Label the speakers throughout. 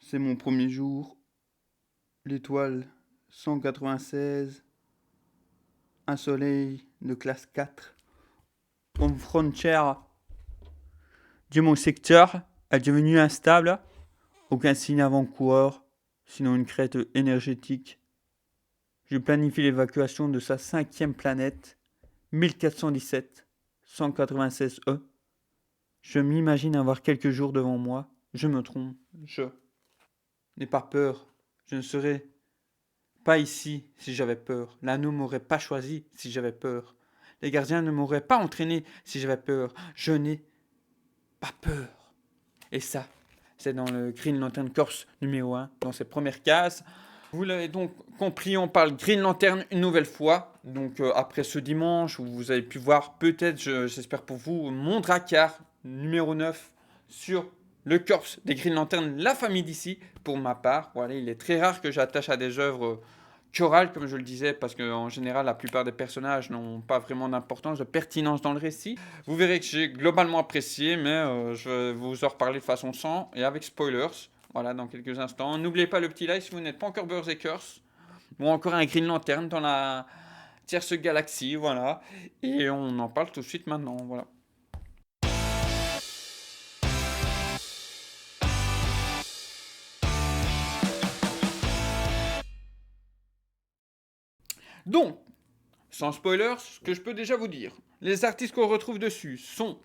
Speaker 1: C'est mon premier jour. L'étoile 196. Un soleil de classe 4. Une frontière de mon secteur est devenue instable. Aucun signe avant-coureur, sinon une crête énergétique. Je planifie l'évacuation de sa cinquième planète, 1417 196 E. Je m'imagine avoir quelques jours devant moi. Je me trompe. Je n'ai pas peur. Je ne serais pas ici si j'avais peur. L'anneau m'aurait pas choisi si j'avais peur. Les gardiens ne m'auraient pas entraîné si j'avais peur. Je n'ai pas peur. Et ça, c'est dans le Green Lantern Corps numéro 1, dans ses premières cases. Vous l'avez donc compris, on parle Green Lantern une nouvelle fois. Donc après ce dimanche où vous avez pu voir peut-être, j'espère pour vous, mon Drakkar numéro 9 sur le corps des Green Lantern, la famille d'ici, pour ma part. Voilà, il est très rare que j'attache à des œuvres chorales, comme je le disais, parce qu'en général, la plupart des personnages n'ont pas vraiment d'importance, de pertinence dans le récit. Vous verrez que j'ai globalement apprécié, mais je vais vous en reparler de façon sans et avec spoilers. Voilà, dans quelques instants. N'oubliez pas le petit like si vous n'êtes pas encore Berserkers, ou encore un Green Lantern dans la tierce galaxie, voilà. Et on en parle tout de suite maintenant, voilà. Donc, sans spoilers, ce que je peux déjà vous dire, les artistes qu'on retrouve dessus sont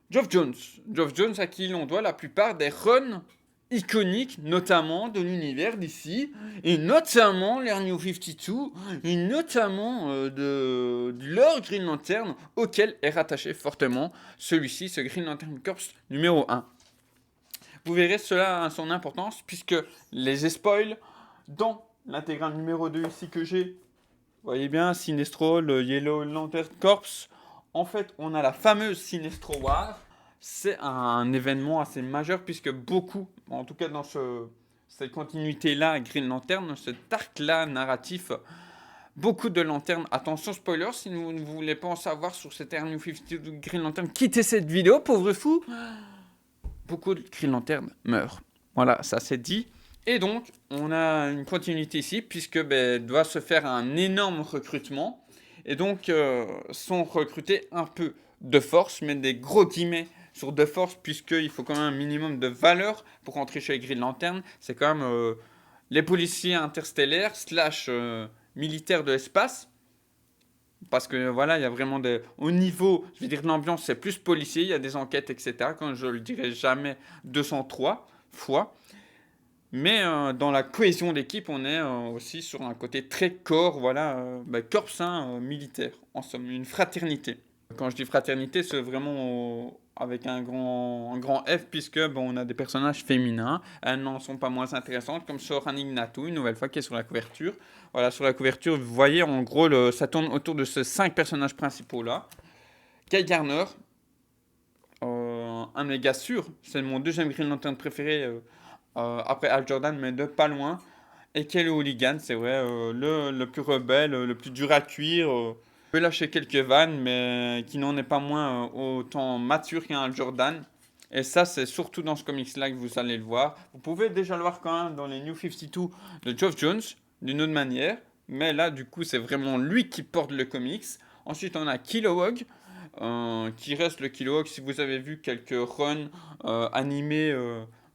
Speaker 1: Geoff Jones. Geoff Jones à qui l'on doit la plupart des runs iconiques, notamment de l'univers d'ici, et notamment l'Air New 52, et notamment de leur Green Lantern, auquel est rattaché fortement celui-ci, ce Green Lantern Corps numéro 1. Vous verrez cela a son importance, puisque les spoils dans l'intégrale numéro 2 ici que j'ai, vous voyez bien, Sinestro, le Yellow Lantern Corps, en fait, on a la fameuse Sinestro War. C'est un événement assez majeur puisque beaucoup, en tout cas dans cette continuité-là, Green Lantern, cet arc-là narratif, beaucoup de lanternes. Attention spoiler, si vous ne voulez pas en savoir sur cette Air New 52 de Green Lantern, quittez cette vidéo, pauvre fou. Beaucoup de Green Lantern meurent. Voilà, ça c'est dit. Et donc, on a une continuité ici, puisque doit se faire un énorme recrutement. Et donc, sont recrutés un peu de force, mais des gros guillemets sur de force, puisqu'il faut quand même un minimum de valeur pour rentrer chez les Green Lantern. C'est quand même les policiers interstellaires, slash militaires de l'espace. Parce que voilà, il y a vraiment des. Au niveau, je vais dire, de l'ambiance, c'est plus policier, il y a des enquêtes, etc. Quand je le dirai jamais 203 fois. Mais dans la cohésion d'équipe, on est aussi sur un côté très corps, voilà, corps militaire, en somme, une fraternité. Quand je dis fraternité, c'est vraiment avec un grand F, puisque on a des personnages féminins. Elles n'en sont pas moins intéressantes, comme Soran Ignatu, une nouvelle fois, qui est sur la couverture. Voilà, sur la couverture, vous voyez, en gros, ça tourne autour de ces 5 personnages principaux-là. Guy Garner, un de mes gars sûrs, c'est mon deuxième Green Lantern préféré après Al Jordan, mais de pas loin. Et Kelly Hooligan, c'est vrai, le plus rebelle, le plus dur à cuire. Peut lâcher quelques vannes, mais qui n'en est pas moins autant mature qu'un Al Jordan. Et ça, c'est surtout dans ce comics-là que vous allez le voir. Vous pouvez déjà le voir quand même dans les New 52 de Geoff Jones, d'une autre manière. Mais là, du coup, c'est vraiment lui qui porte le comics. Ensuite, on a Kilowog, qui reste le Kilowog. Si vous avez vu quelques runs animés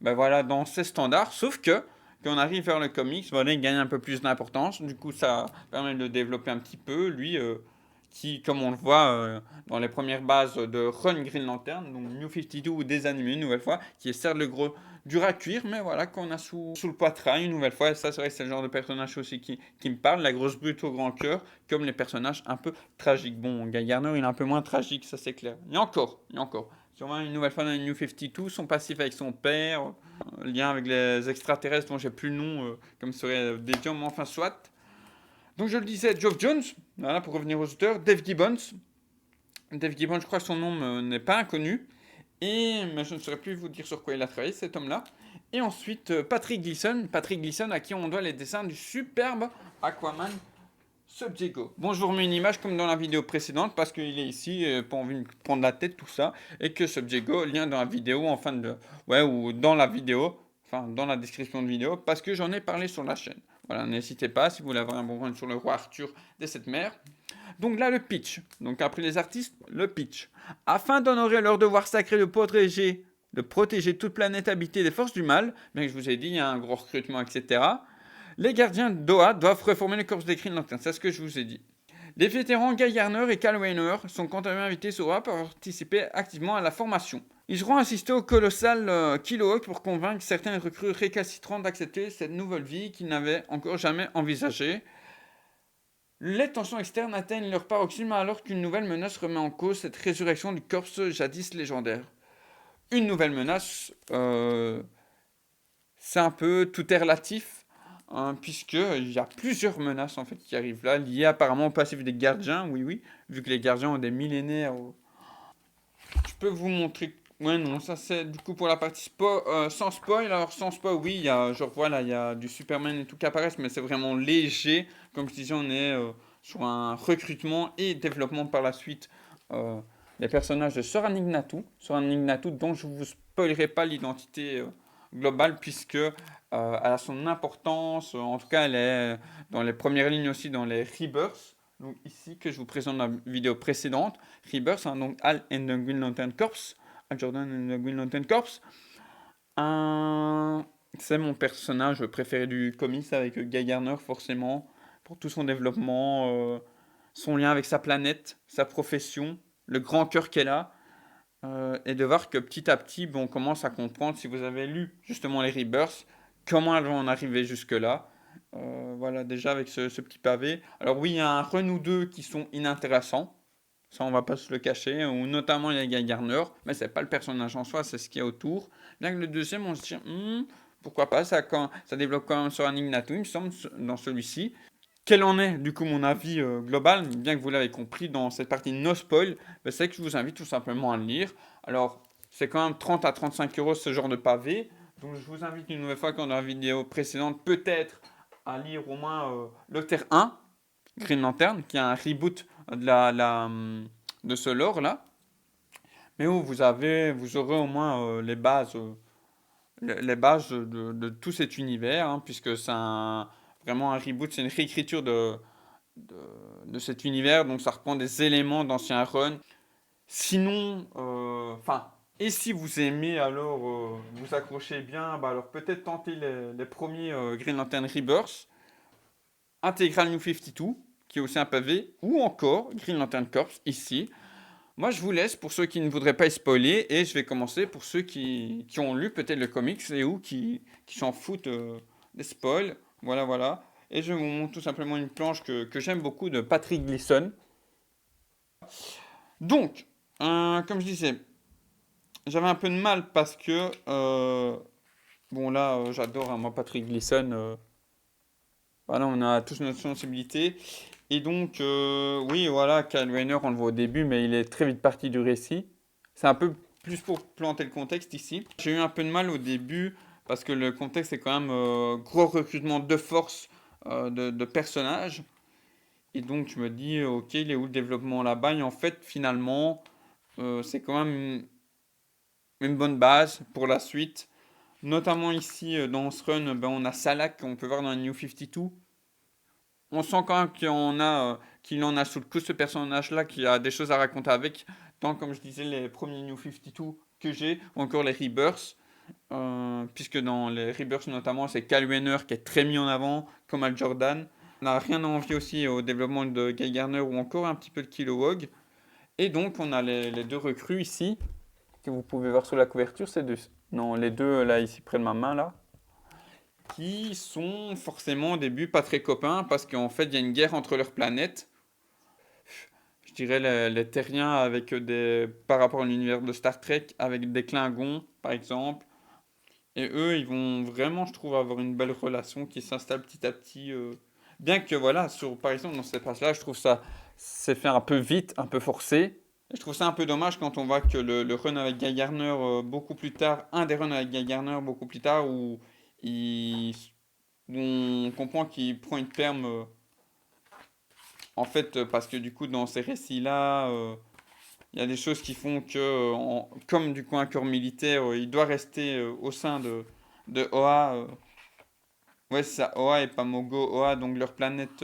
Speaker 1: voilà, dans ses standards. Sauf que, quand on arrive vers le comics, voilà, il gagne un peu plus d'importance. Du coup, ça permet de le développer un petit peu. Lui, qui, comme on le voit dans les premières bases de Run Green Lantern, donc New 52 ou des animés, une nouvelle fois, qui est certes le gros dur à cuire, mais voilà, qu'on a sous le poitrail une nouvelle fois. Et ça, c'est vrai que c'est le genre de personnage aussi qui me parle, la grosse brute au grand cœur, comme les personnages un peu tragiques. Bon, Guy Garner, il est un peu moins tragique, ça c'est clair. Il y a encore, il y a encore. Si on va une nouvelle fois dans les New 52, son passif avec son père, lien avec les extraterrestres dont j'ai plus le nom, comme serait des dieux, mais enfin soit. Donc je le disais, Geoff Jones, voilà, pour revenir aux auteurs, Dave Gibbons. Dave Gibbons, je crois que son nom n'est pas inconnu. Mais je ne saurais plus vous dire sur quoi il a travaillé, cet homme-là. Et ensuite, Patrick Gleason. Patrick Gleason, à qui on doit les dessins du superbe Aquaman Subjego. Bon, je vous remets une image comme dans la vidéo précédente, parce qu'il est ici, pas envie de prendre la tête, tout ça. Et que Subjego, lien dans la vidéo, en fin de... Ouais, ou dans la vidéo, enfin dans la description de vidéo, parce que j'en ai parlé sur la chaîne. Voilà, n'hésitez pas si vous voulez avoir un bon run sur le roi Arthur des 7 mers. Donc là, le pitch. Donc après les artistes, le pitch. Afin d'honorer leur devoir sacré de protéger toute planète habitée des forces du mal, bien que je vous ai dit, il y a un gros recrutement, etc. Les gardiens d'Oa doivent reformer le corps des Green Lanterns, c'est ce que je vous ai dit. Les vétérans Guy Garner et Kal Rayner sont quant à eux invités sur Oa pour participer activement à la formation. Ils seront assistés au colossal Kilowog pour convaincre certains recrues récalcitrants d'accepter cette nouvelle vie qu'ils n'avaient encore jamais envisagée. Les tensions externes atteignent leur paroxysme alors qu'une nouvelle menace remet en cause cette résurrection du corps jadis légendaire. Une nouvelle menace, c'est un peu tout est relatif, hein, puisqu'il y a plusieurs menaces en fait qui arrivent là, liées apparemment au passif des gardiens, oui, vu que les gardiens ont des millénaires. Je peux vous montrer. Ouais, non, ça c'est du coup pour la partie sans spoil. Alors, sans spoil, oui, il y a, genre voilà, il y a du Superman et tout qui apparaissent, mais c'est vraiment léger. Comme je disais, on est sur un recrutement et développement par la suite des personnages de Soran Ignatu. Soran Ignatu, dont je ne vous spoilerai pas l'identité globale, puisque elle a son importance. En tout cas, elle est dans les premières lignes aussi dans les Rebirths. Donc ici, que je vous présente dans la vidéo précédente. Rebirth, hein, donc Al and the Green Lantern Corps. Al Jordan and the Green Lantern Corps. C'est mon personnage préféré du comics avec Guy Garner, forcément, pour tout son développement, son lien avec sa planète, sa profession, le grand cœur qu'elle a. Et de voir que petit à petit, on commence à comprendre, si vous avez lu justement les Rebirths, comment elles vont en arriver jusque-là. Voilà, déjà avec ce petit pavé. Alors oui, il y a un run ou deux qui sont inintéressants. Ça, on va pas se le cacher. Ou notamment, il y a Guy Garner. Mais c'est pas le personnage en soi, c'est ce qu'il y a autour. Bien que le deuxième, on se dit, pourquoi pas, ça développe quand même sur un Ignatu, il me semble, dans celui-ci. Quel en est, du coup, mon avis global, bien que vous l'avez compris dans cette partie no spoil, c'est que je vous invite tout simplement à le lire. Alors, c'est quand même 30 à 35 euros ce genre de pavé. Donc, je vous invite une nouvelle fois, comme dans la vidéo précédente, peut-être à lire au moins le Terre 1, Green Lantern, qui est un reboot de ce lore-là. Mais où vous aurez au moins les bases de tout cet univers, hein, puisque c'est vraiment un reboot, c'est une réécriture de cet univers, donc ça reprend des éléments d'anciens runs. Sinon, et si vous aimez, alors vous accrochez bien, alors peut-être tenter les premiers Green Lantern Rebirth, Integral New 52, qui est aussi un pavé, ou encore Green Lantern Corps, ici. Moi, je vous laisse pour ceux qui ne voudraient pas spoiler, et je vais commencer pour ceux qui ont lu peut-être le comics et ou qui s'en foutent des spoils. Voilà. Et je vous montre tout simplement une planche que j'aime beaucoup de Patrick Gleason. Donc, comme je disais, j'avais un peu de mal parce que, j'adore, hein, moi, Patrick Gleason. Voilà, on a tous notre sensibilité. Et donc, oui, voilà, Kyle Rayner, on le voit au début, mais il est très vite parti du récit. C'est un peu plus pour planter le contexte ici. J'ai eu un peu de mal au début, parce que le contexte est quand même gros recrutement de force de personnages. Et donc, je me dis, ok, il est où le développement là-bas? Et en fait, finalement, c'est quand même une bonne base pour la suite. Notamment ici, dans ce run, on a Salak, qu'on peut voir dans la New 52. On sent quand même qu'il en a sous le coup ce personnage-là, qui a des choses à raconter avec, tant comme je disais les premiers New 52 que j'ai, ou encore les Rebirths, puisque dans les Rebirths notamment, c'est Kal Rayner qui est très mis en avant, comme Al Jordan. On n'a rien à envier aussi au développement de Guy Garner ou encore un petit peu de Kilowog. Et donc on a les deux recrues ici, que vous pouvez voir sur la couverture, les deux là ici près de ma main là, qui sont forcément au début pas très copains parce qu'en fait il y a une guerre entre leurs planètes. Je dirais les Terriens avec par rapport à l'univers de Star Trek avec des Klingons par exemple. Et eux ils vont vraiment, je trouve, avoir une belle relation qui s'installe petit à petit. Bien que voilà, par exemple dans cette phase-là, je trouve ça c'est fait un peu vite, un peu forcé. Et je trouve ça un peu dommage quand on voit que le run avec Guy Garner beaucoup plus tard, un des runs avec Guy Garner beaucoup plus tard, où on comprend qu'il prend une perme, en fait, parce que du coup, dans ces récits-là, il y a des choses qui font que, comme du coup un corps militaire, il doit rester au sein de Oa. Ouais, c'est ça, Oa et pas Mogo. Oa, donc leur planète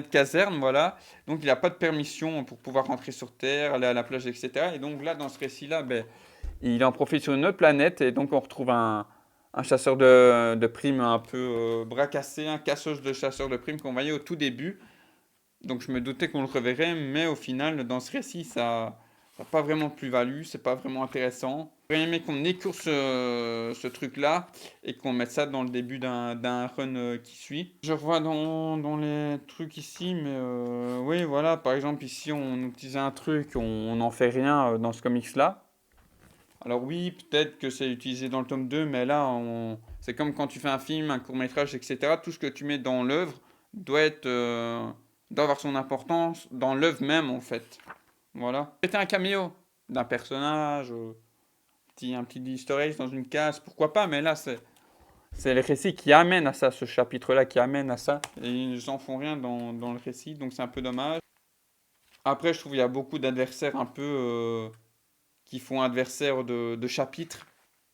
Speaker 1: caserne, voilà. Donc il n'a pas de permission pour pouvoir rentrer sur Terre, aller à la plage, etc. Et donc là, dans ce récit-là, ben, il en profite sur une autre planète et donc on retrouve un chasseur de primes un peu bracassé, un cassos de chasseur de primes qu'on voyait au tout début. Donc je me doutais qu'on le reverrait, mais au final, dans ce récit, ça n'a pas vraiment de plus-value, c'est pas vraiment intéressant. J'aurais aimé qu'on écourte ce truc-là et qu'on mette ça dans le début d'un run qui suit. Je revois dans les trucs ici, mais oui, voilà, par exemple, ici, on utilisait un truc, on n'en fait rien dans ce comics-là. Alors oui, peut-être que c'est utilisé dans le tome 2, mais là, c'est comme quand tu fais un film, un court-métrage, etc. Tout ce que tu mets dans l'œuvre doit être, doit avoir son importance dans l'œuvre même, en fait. Voilà. C'était un caméo d'un personnage, un petit easter egg dans une case, pourquoi pas, mais là, c'est le récit qui amène à ça, ce chapitre-là qui amène à ça. Et ils n'en font rien dans le récit, donc c'est un peu dommage. Après, je trouve qu'il y a beaucoup d'adversaires un peu qui font adversaire de chapitres.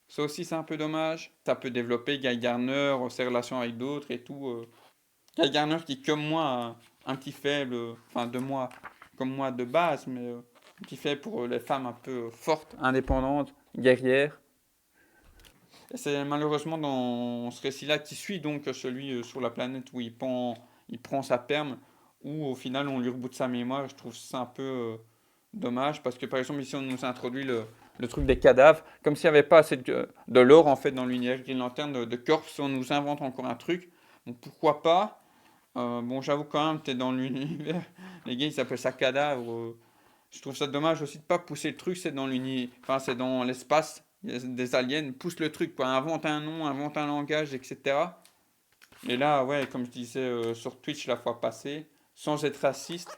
Speaker 1: Ça aussi, c'est un peu dommage. Ça peut développer Guy Garner, ses relations avec d'autres et tout. Guy Garner qui, comme moi, a un petit faible, enfin de moi, comme moi de base, mais un petit faible pour les femmes un peu fortes, indépendantes, guerrières. Et c'est malheureusement dans ce récit-là qui suit donc celui sur la planète où il prend sa perme, où au final on lui reboot sa mémoire. Je trouve ça un peu dommage parce que par exemple ici on nous introduit le truc des cadavres, comme s'il n'y avait pas assez de lore en fait dans l'univers Green Lantern, de corpses, on nous invente encore un truc. Donc pourquoi pas. Bon, j'avoue quand même, t'es dans l'univers, les gars ils s'appellent ça cadavre. Je trouve ça dommage aussi de pas pousser le truc, c'est dans l'univers, enfin c'est dans l'espace, il y a des aliens, pousse le truc, quoi, invente un nom, invente un langage, etc. Et là, ouais, comme je disais sur Twitch la fois passée, sans être raciste,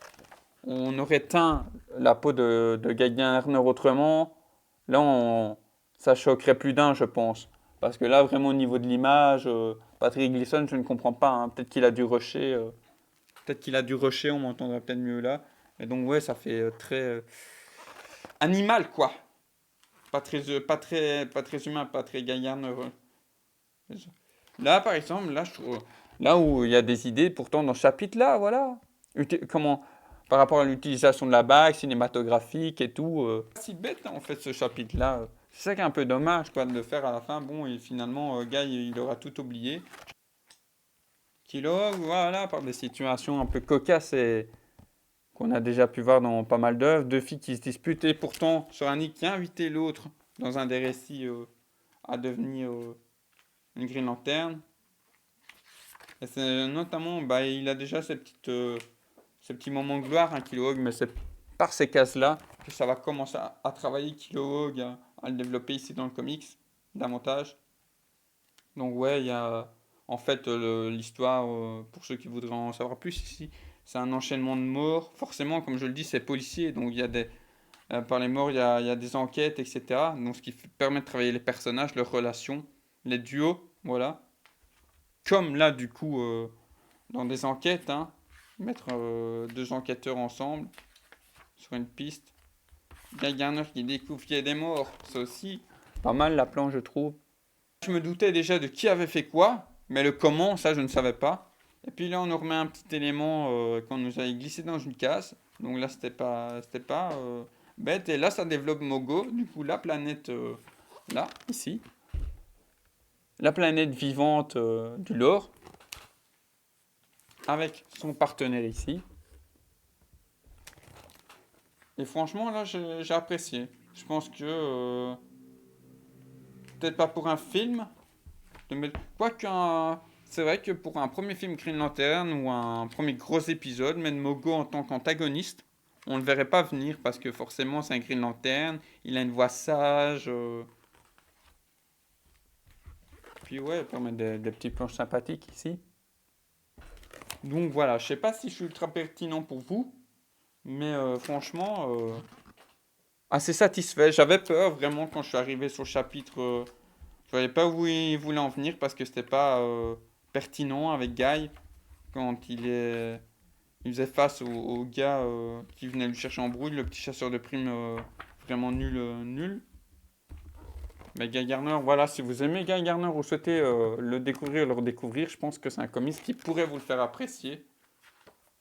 Speaker 1: on aurait teint la peau de Guy Gardner autrement. Là, ça choquerait plus d'un, je pense. Parce que là, vraiment, au niveau de l'image, Patrick Gleason, je ne comprends pas, hein. Peut-être qu'il a dû rusher. Peut-être qu'il a dû rusher, on m'entendra peut-être mieux là. Et donc, ouais, ça fait très animal, quoi. Pas très humain, pas très Guy Gardner. Là, par exemple, là, je trouve, là où il y a des idées, pourtant, dans ce chapitre-là, voilà. Comment, par rapport à l'utilisation de la bague cinématographique et tout, pas si bête, hein, en fait, ce chapitre-là. C'est ça qui est un peu dommage, quoi, de le faire à la fin. Bon, et finalement, Guy, il aura tout oublié. Kilo, voilà, par des situations un peu cocasses et qu'on a déjà pu voir dans pas mal d'œuvres. Deux filles qui se disputent et pourtant, Soranik qui a invité l'autre dans un des récits à devenir une Green Lantern. Et c'est notamment, bah, il a déjà ces petits moments de gloire, hein, Kilowog, mais c'est par ces cases-là que ça va commencer à travailler Kilowog, à le développer ici dans le comics, davantage. Donc ouais, il y a en fait l'histoire, pour ceux qui voudraient en savoir plus ici, c'est un enchaînement de morts. Forcément, comme je le dis, c'est policier, donc il y a par les morts, il y a des enquêtes, etc. Donc ce qui permet de travailler les personnages, leurs relations, les duos, voilà. Comme là, du coup, dans des enquêtes, hein, mettre deux enquêteurs ensemble sur une piste. Guy Garner qui découvre qu'il y a des morts, c'est aussi pas mal la planche, je trouve. Je me doutais déjà de qui avait fait quoi, mais le comment, ça, je ne savais pas. Et puis là, on nous remet un petit élément qu'on nous avait glissé dans une case. Donc là, c'était pas bête. Et là, ça développe Mogo. Du coup, la planète, là, ici. La planète vivante du lore. Avec son partenaire ici. Et franchement, là, j'ai apprécié. Je pense que peut-être pas pour un film, quoique c'est vrai que pour un premier film Green Lantern ou un premier gros épisode, mettre Mogo en tant qu'antagoniste, on ne le verrait pas venir parce que forcément c'est un Green Lantern, il a une voix sage. Puis ouais, il permet des petites planches sympathiques ici. Donc voilà, je sais pas si je suis ultra pertinent pour vous, mais franchement, assez satisfait. J'avais peur vraiment quand je suis arrivé sur le chapitre. Je voyais pas où il voulait en venir parce que c'était pas pertinent avec Guy quand il faisait face au gars qui venait lui chercher en brouille, le petit chasseur de primes vraiment nul, nul. Mais Guy Garner, voilà, si vous aimez Guy Garner ou souhaitez le découvrir, le redécouvrir, je pense que c'est un comics qui pourrait vous le faire apprécier.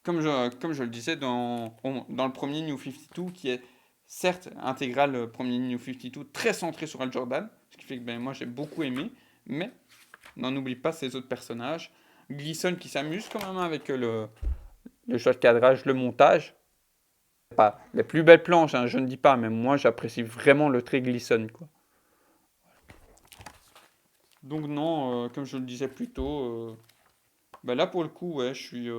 Speaker 1: Comme je le disais dans le premier New 52, qui est certes intégral, le premier New 52, très centré sur Al Jordan, ce qui fait que ben, moi j'ai beaucoup aimé, mais n'en oublie pas ces autres personnages. Gleason qui s'amuse quand même avec le choix de cadrage, le montage. Pas les plus belles planches, hein, je ne dis pas, mais moi j'apprécie vraiment le trait Gleason, quoi. Donc non, comme je le disais plus tôt, bah là pour le coup, ouais, je suis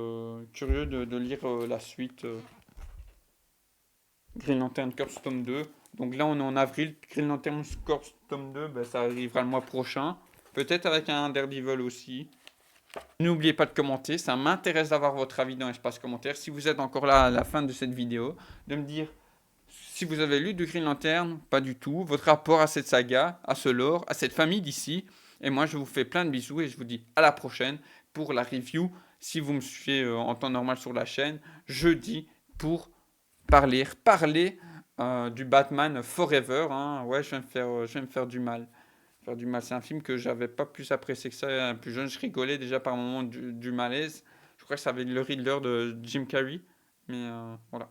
Speaker 1: curieux de lire la suite Green Lantern Corps tome 2. Donc là on est en avril, Green Lantern Corps tome 2, bah, ça arrivera le mois prochain. Peut-être avec un Daredevil aussi. N'oubliez pas de commenter, ça m'intéresse d'avoir votre avis dans l'espace commentaire. Si vous êtes encore là à la fin de cette vidéo, de me dire si vous avez lu du Green Lantern, pas du tout, votre rapport à cette saga, à ce lore, à cette famille d'ici. Et moi, je vous fais plein de bisous et je vous dis à la prochaine pour la review. Si vous me suivez en temps normal sur la chaîne, jeudi pour parler du Batman Forever. Hein. Ouais, je vais me faire du mal. Faire du mal, c'est un film que j'avais pas plus apprécié que ça. Plus jeune, je rigolais déjà par moments du malaise. Je crois que ça avait le Riddler de Jim Carrey. Mais voilà.